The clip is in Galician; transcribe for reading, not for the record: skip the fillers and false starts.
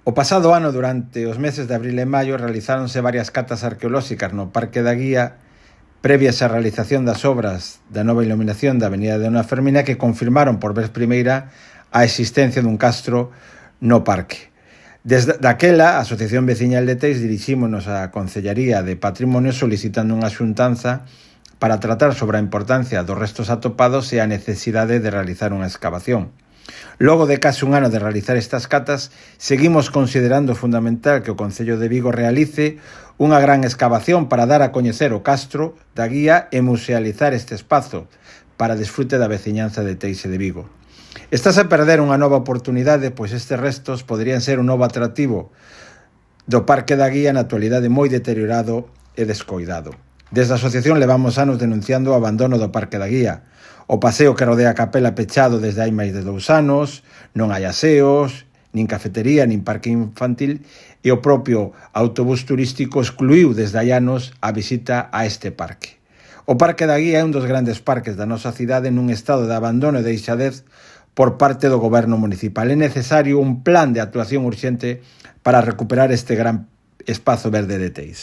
O pasado ano, durante os meses de abril e maio, realizáronse varias catas arqueolóxicas no Parque da Guía previas á realización das obras da nova iluminación da Avenida de Dona Fermina que confirmaron por vez primeira a existencia dun castro no parque. Desde daquela, a Asociación Veciñal de Teis dirixímonos á Concellaría de Patrimonio solicitando unha xuntanza para tratar sobre a importancia dos restos atopados e a necesidade de realizar unha excavación. Logo de case un ano de realizar estas catas, seguimos considerando fundamental que o Concello de Vigo realice unha gran excavación para dar a coñecer o castro da Guía e musealizar este espazo para desfrute da veciñanza de Teixe de Vigo. Estás a perder unha nova oportunidade, pois estes restos poderían ser un novo atractivo do Parque da Guía na actualidade moi deteriorado e descoidado. Desde a asociación levamos anos denunciando o abandono do Parque da Guía. O paseo que rodea a capela pechado desde hai máis de 2 anos, non hai aseos, nin cafetería, nin parque infantil, e o propio autobús turístico excluiu desde hai anos a visita a este parque. O Parque da Guía é un dos grandes parques da nosa cidade nun estado de abandono e deixadez por parte do goberno municipal. É necesario un plan de actuación urxente para recuperar este gran espazo verde de Teis.